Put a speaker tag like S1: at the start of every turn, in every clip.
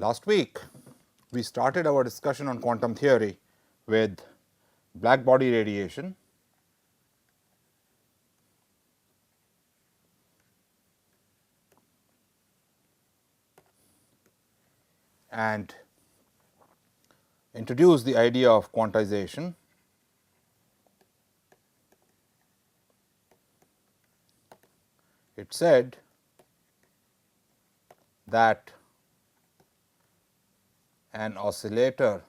S1: Last week, we started our discussion on quantum theory with black body radiation, and introduced the idea of quantization. It said that an oscillator,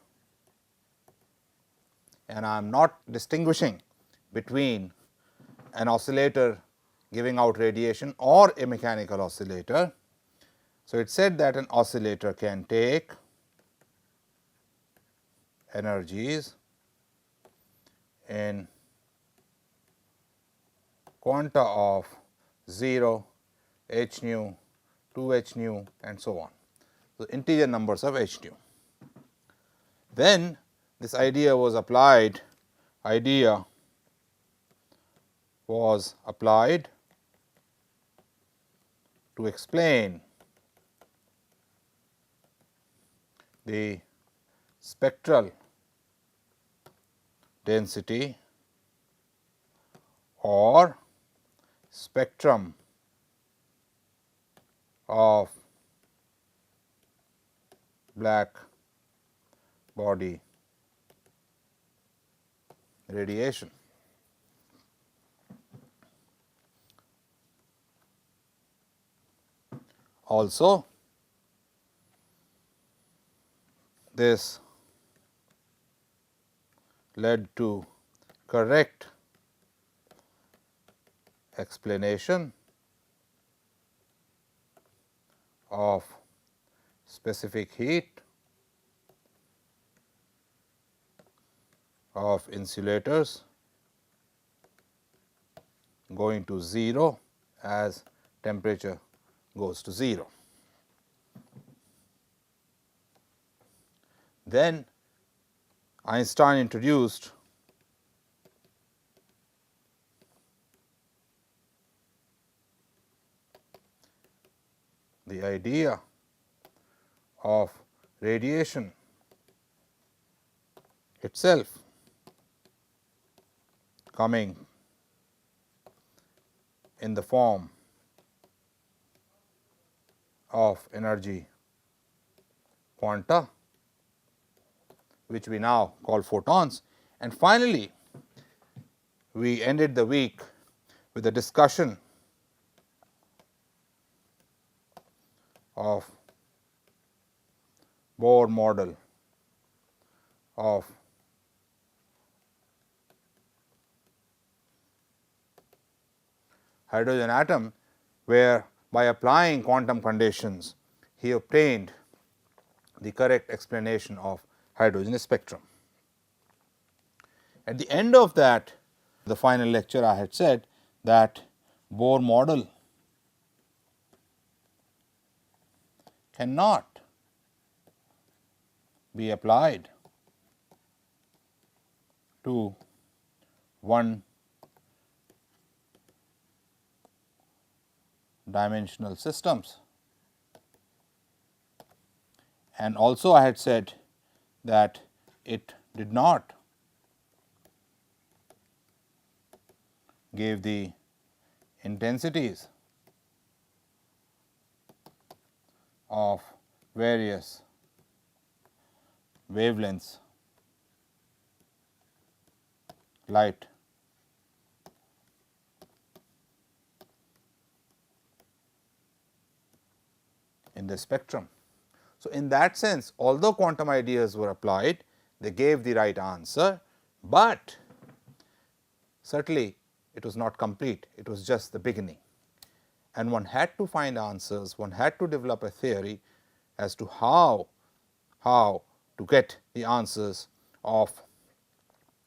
S1: and I am not distinguishing between an oscillator giving out radiation or a mechanical oscillator. So, it said that an oscillator can take energies in quanta of 0, h nu, 2 h nu and so on. So, integer numbers of h nu. Then this idea was applied to explain the spectral density or spectrum of black body radiation. Also, this led to correct explanation of specific heat of insulators going to 0 as temperature goes to 0. Then Einstein introduced the idea of radiation itself coming in the form of energy quanta, which we now call photons. And finally, we ended the week with a discussion of Bohr model of hydrogen atom, where by applying quantum conditions he obtained the correct explanation of hydrogen spectrum. At the end of that, the final lecture, I had said that Bohr model cannot be applied to one dimensional systems, and also I had said that it did not give the intensities of various wavelengths light in the spectrum. So, in that sense, although quantum ideas were applied, they gave the right answer, but certainly it was not complete, it was just the beginning. And one had to find answers, one had to develop a theory as to how to get the answers of,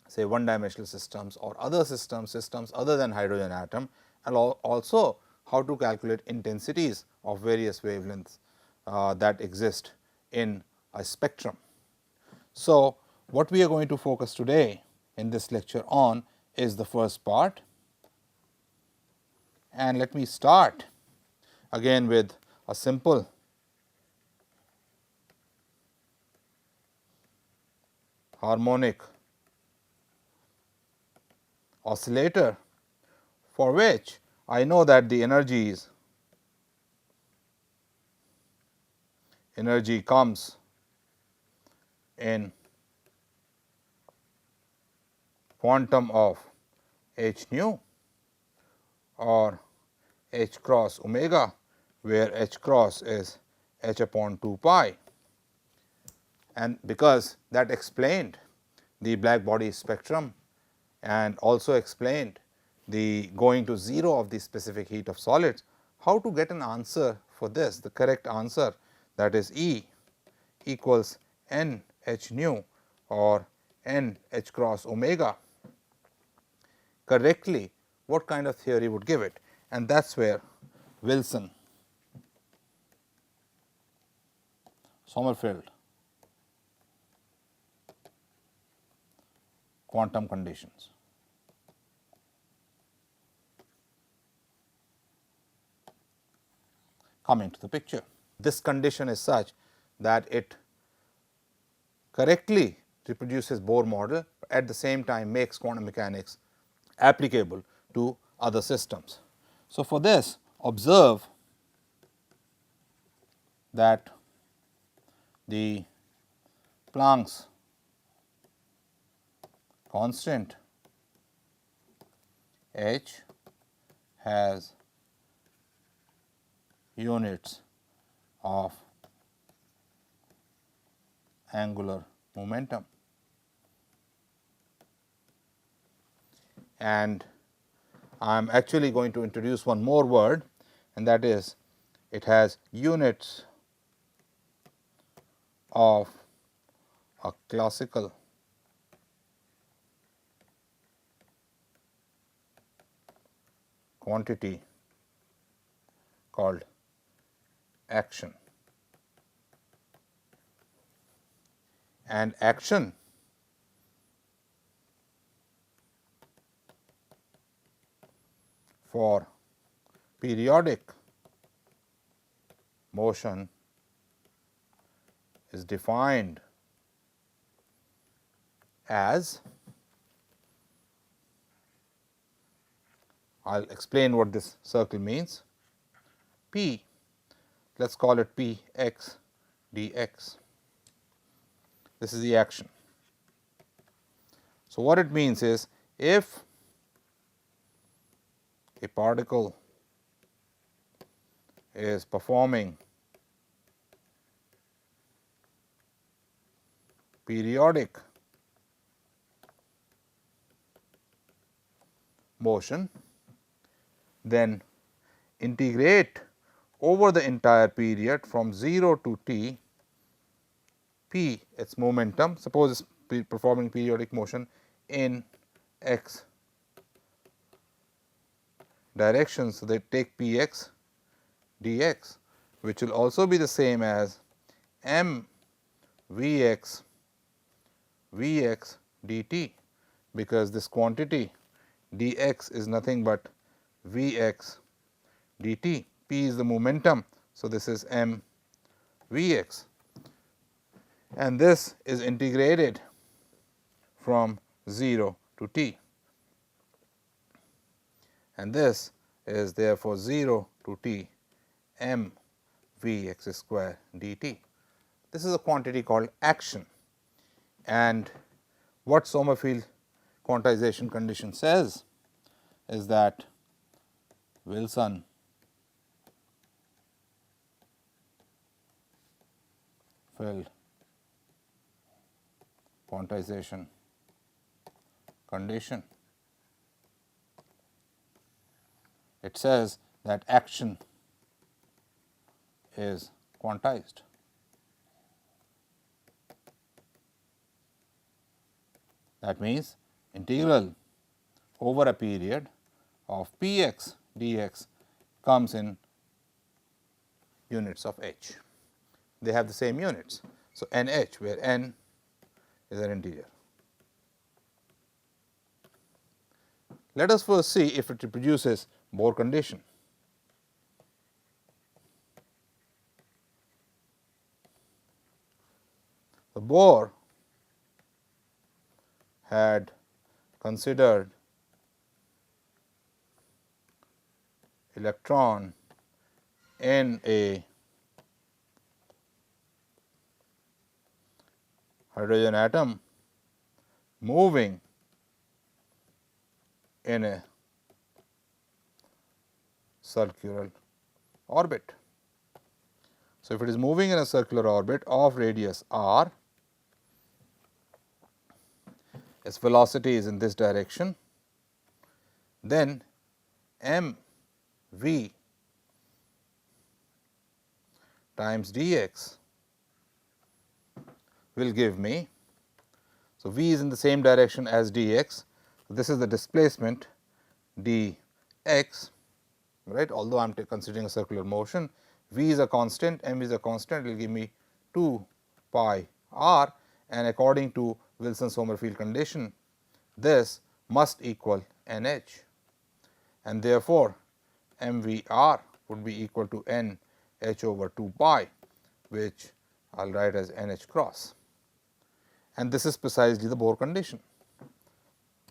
S1: say, one dimensional systems or other systems other than hydrogen atom, and also how to calculate intensities of various wavelengths that exist in a spectrum. So, what we are going to focus today in this lecture on is the first part, and let me start again with a simple harmonic oscillator, for which I know that the energy comes in quantum of h nu or h cross omega, where h cross is h upon 2 pi, and because that explained the black body spectrum and also explained the going to 0 of the specific heat of solids, how to get an answer for this, the correct answer, that is E equals n h nu or n h cross omega correctly, what kind of theory would give it? And that is where Wilson, Sommerfeld quantum conditions come into the picture. This condition is such that it correctly reproduces Bohr model, at the same time makes quantum mechanics applicable to other systems. So, for this, observe that the Planck's constant h has units of angular momentum, and I am actually going to introduce one more word, and that is it has units of a classical quantity called action. And action for periodic motion is defined as, I will explain what this circle means, P, let us call it P x dx. This is the action. So, what it means is, if a particle is performing periodic motion, then integrate over the entire period from 0 to t p its momentum. Suppose it is performing periodic motion in x direction. So, they take p x dx, which will also be the same as m v x dt, because this quantity dx is nothing but v x dt. P is the momentum. So, this is m v x, and this is integrated from 0 to t, and this is therefore 0 to t m v x square dt. This is a quantity called action, and what Sommerfeld quantization condition says is that Wilson Feld quantization condition, it says that action is quantized. That means, integral over a period of p x dx comes in units of h. They have the same units. So, n h, where n is an integer. Let us first see if it reproduces Bohr condition. The Bohr had considered electron in a hydrogen atom moving in a circular orbit. So, if it is moving in a circular orbit of radius r, its velocity is in this direction, then m v times dx will give me. So, v is in the same direction as dx. This is the displacement dx, right. Although I am considering a circular motion, v is a constant, m is a constant, it will give me 2 pi r, and according to Wilson-Sommerfeld condition, this must equal nh, and therefore, mvr would be equal to n h over 2 pi, which I will write as nh cross, and this is precisely the Bohr condition.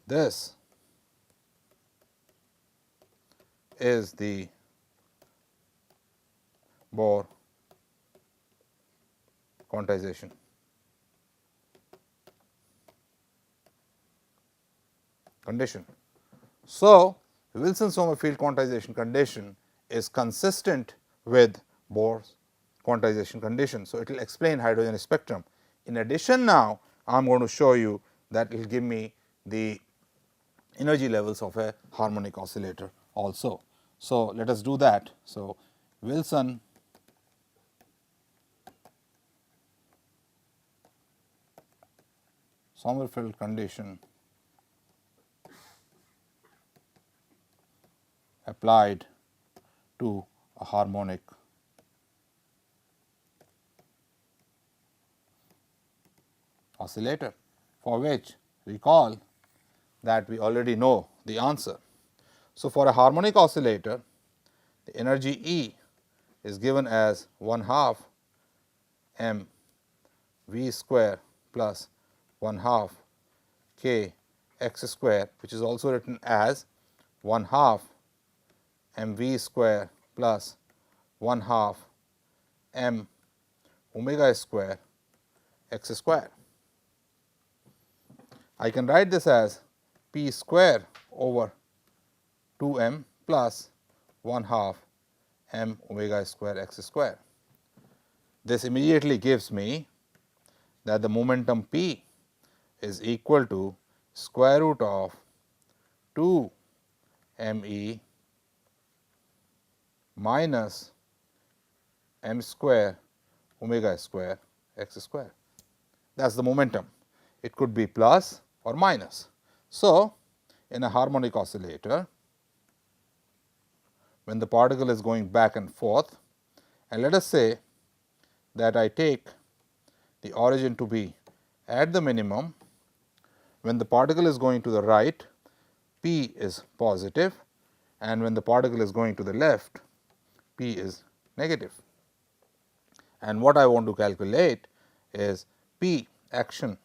S1: This is the Bohr quantization. Condition. So, Wilson-Sommerfeld quantization condition is consistent with Bohr's quantization condition. So, it will explain hydrogen spectrum. In addition, now I am going to show you that it will give me the energy levels of a harmonic oscillator also. So, let us do that. So, Wilson Sommerfeld condition applied to a harmonic oscillator, for which recall that we already know the answer. So, for a harmonic oscillator, the energy E is given as 1/2 m v square plus 1/2 k x square, which is also written as 1/2 m v square plus 1/2 m omega square x square. I can write this as p square over 2 m plus 1/2 m omega square x square. This immediately gives me that the momentum p is equal to square root of 2 m e minus m square omega square x square. That is the momentum. It could be plus or minus. So, in a harmonic oscillator, when the particle is going back and forth, and let us say that I take the origin to be at the minimum, when the particle is going to the right, p is positive, and when the particle is going to the left, p is negative. And what I want to calculate is p action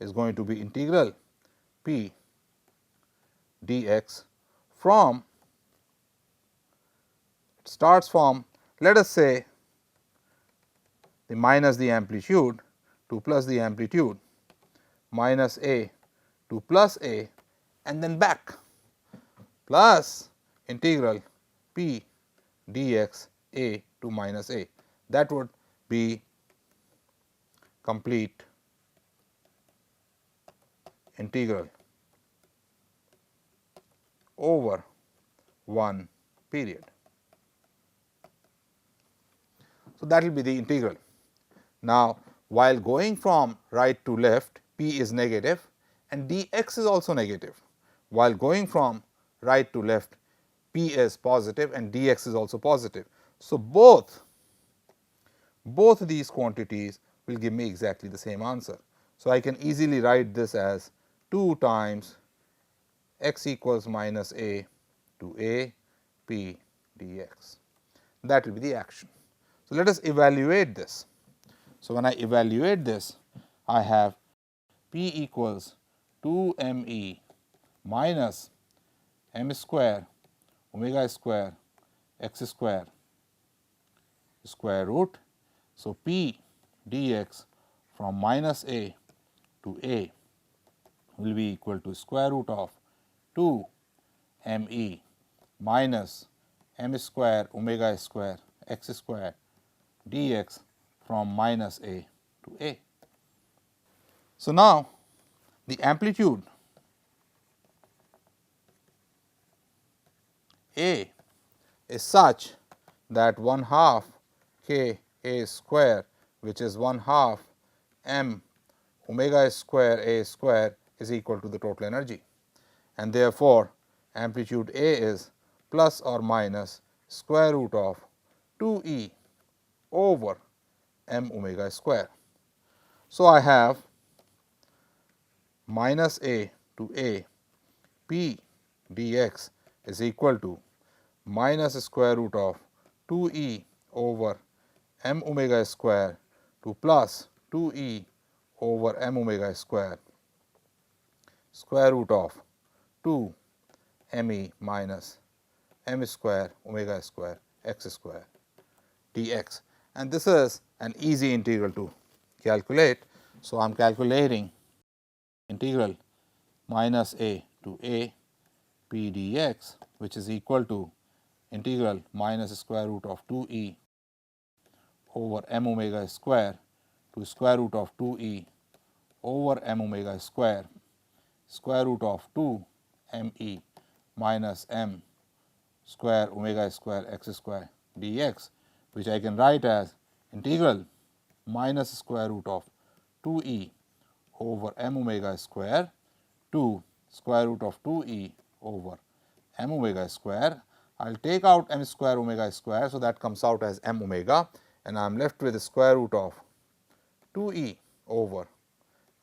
S1: is going to be integral p dx from, it starts from, let us say, the minus the amplitude to plus the amplitude, minus a to plus a, and then back, plus integral p dx a to minus a. That would be complete integral over one period. So, that will be the integral. Now, while going from right to left, p is negative and dx is also negative. While going from right to left, p is positive and dx is also positive. So, both these quantities will give me exactly the same answer. So, I can easily write this as 2 times x equals minus a to a p dx. That will be the action. So, let us evaluate this. So, when I evaluate this, I have P equals 2 m e minus m square omega square x square square root. So, P dx from minus a to a will be equal to square root of 2 m e minus m square omega square x square dx from minus a to a. So, now the amplitude a is such that 1 half k a square, which is 1 half m omega square a square, is equal to the total energy, and therefore, amplitude a is plus or minus square root of 2 e over m omega square. So, I have minus a to a p dx is equal to minus square root of 2 e over m omega square to plus 2 e over m omega square root of 2 m e minus m square omega square x square dx, and this is an easy integral to calculate. So, I am calculating integral minus a to a p dx, which is equal to integral minus square root of 2 e over m omega square to square root of 2 e over m omega square root of 2 m e minus m square omega square x square dx, which I can write as integral minus square root of 2 e over m omega square to square root of 2 e over m omega square. I will take out m square omega square. So, that comes out as m omega, and I am left with the square root of 2 e over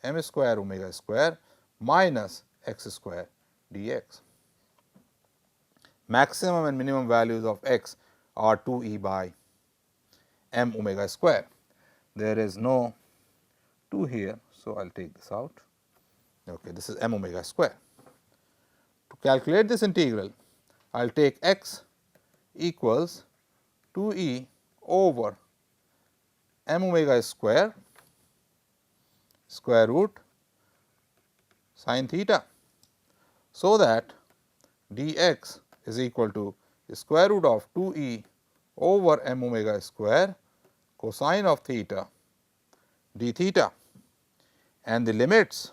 S1: m square omega square minus x square dx. Maximum and minimum values of x are 2 e by m omega square. There is no 2 here. So, I will take this out. Okay, this is m omega square. To calculate this integral, I will take x equals 2 e over m omega square root sin theta. So, that dx is equal to the square root of 2 e over m omega square cosine of theta d theta, and the limits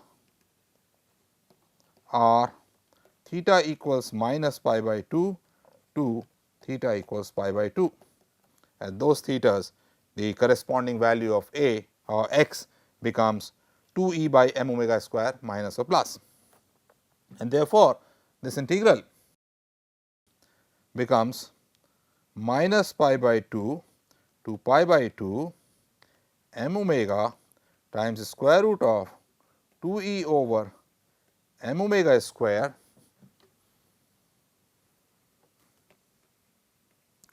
S1: are theta equals minus pi by 2 to theta equals pi by 2. At those thetas, the corresponding value of a or x becomes 2 e by m omega square minus or plus, and therefore, this integral becomes minus pi by 2 to pi by 2 m omega times the square root of 2 e over m omega square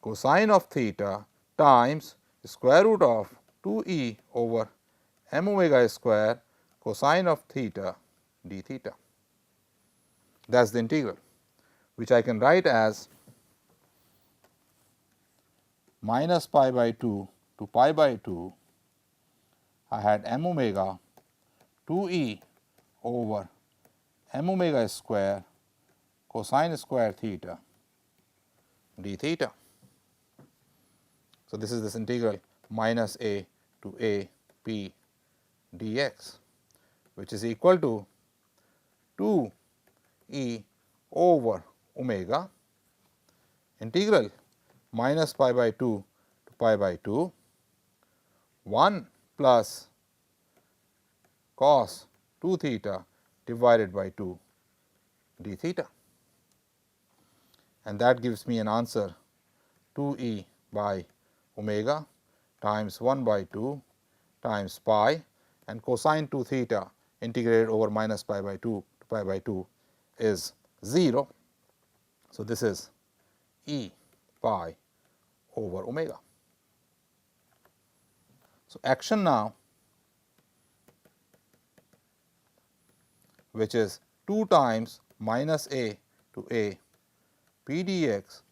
S1: cosine of theta times the square root of 2 e over m omega square cosine of theta d theta. That is the integral, which I can write as minus pi by 2 to pi by 2. I had m omega 2 e over m omega square cosine square theta d theta. So, this is this integral minus a to a p dx, which is equal to 2 e over omega integral minus pi by 2 to pi by 2 1 plus cos 2 theta divided by 2 d theta, and that gives me an answer 2 e by omega times 1 by 2 times pi, and cosine 2 theta integrated over minus pi by 2 to pi by 2 is 0. So, this is e pi over omega. So, action now which is 2 times minus a to a p dx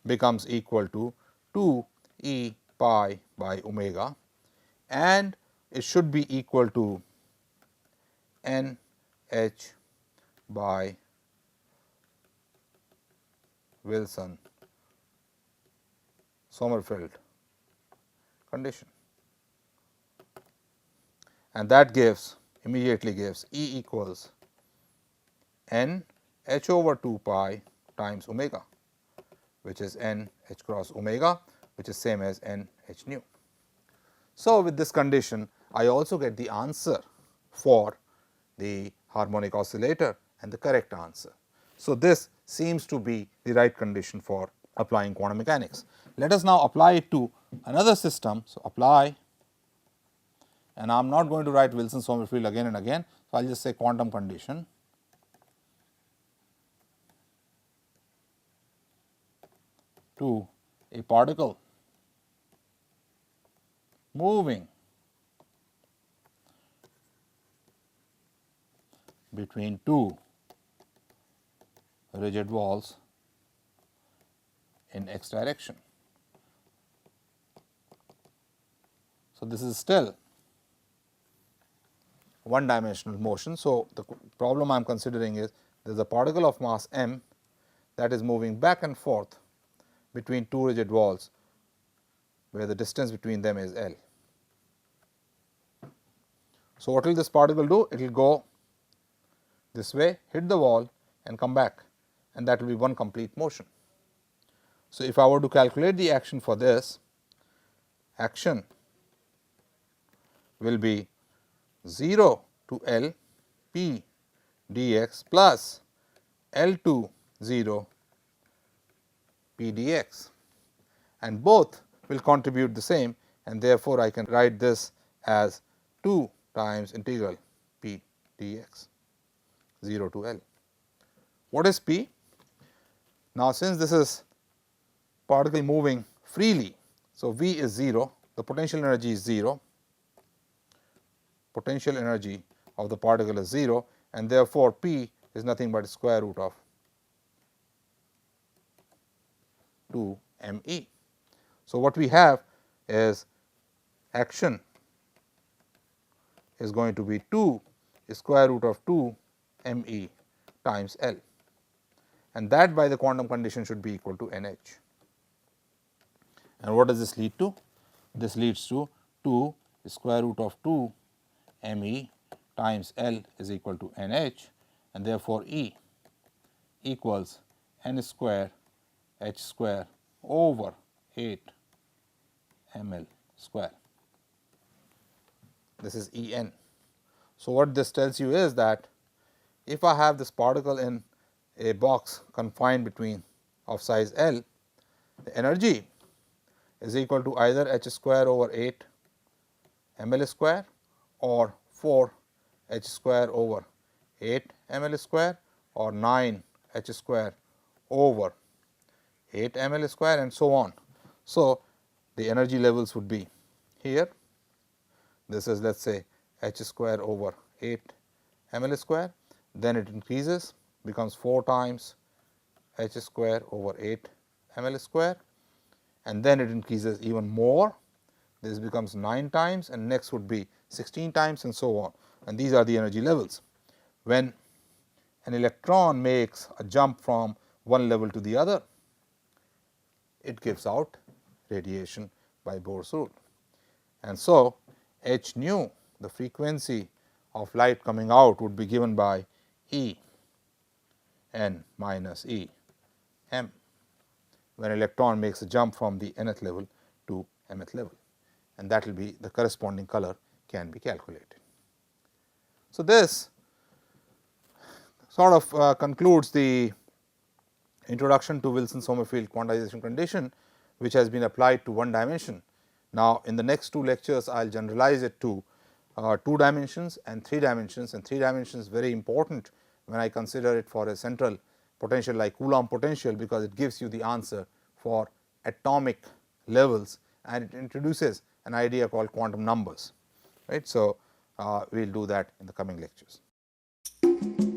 S1: becomes equal to 2 e pi by omega, and it should be equal to n h by Wilson Sommerfeld condition, and that gives immediately gives E equals n h over 2 pi times omega, which is n h cross omega, which is same as n h nu. So, with this condition I also get the answer for the harmonic oscillator and the correct answer. So, this seems to be the right condition for applying quantum mechanics. Let us now apply it to another system. So, apply, and I am not going to write Wilson Sommerfeld again and again. So, I will just say quantum condition to a particle moving between two rigid walls in x direction. So, this is still one dimensional motion. So, the problem I am considering is there is a particle of mass m that is moving back and forth between two rigid walls where the distance between them is L. So, what will this particle do? It will go this way, hit the wall and come back, and that will be one complete motion. So, if I were to calculate the action for this, action will be 0 to L p dx plus L to 0 p dx, and both will contribute the same, and therefore, I can write this as 2 times integral p dx 0 to L. What is p? Now, since this is particle moving freely, so V is 0, the potential energy is 0, potential energy of the particle is 0, and therefore, p is nothing but square root of 2 m e. So, what we have is action is going to be 2 square root of 2 m e times L, and that by the quantum condition should be equal to n h. And what does this lead to? This leads to 2 square root of 2 m e times L is equal to n h, and therefore, E equals n square h square over 8 m L square. This is E n. So, what this tells you is that if I have this particle in a box confined between of size L, the energy is equal to either h square over 8 m L square or 4 h square over 8 m L square or 9 h square over 8 m L square, and so on. So, the energy levels would be here, this is let us say h square over 8 m L square, then it increases, becomes 4 times h square over 8 m L square, and then it increases even more, this becomes 9 times, and next would be 16 times, and so on, and these are the energy levels. When an electron makes a jump from one level to the other, it gives out radiation by Bohr's rule. And so, h nu, the frequency of light coming out, would be given by E n minus E m when electron makes a jump from the nth level to mth level, and that will be the corresponding color can be calculated. So, this sort of concludes the introduction to Wilson Sommerfeld quantization condition, which has been applied to one dimension. Now, in the next two lectures, I will generalize it to 2 dimensions and 3 dimensions, and 3 dimensions very important when I consider it for a central potential like Coulomb potential, because it gives you the answer for atomic levels, and it introduces an idea called quantum numbers, right. So, we will do that in the coming lectures. you.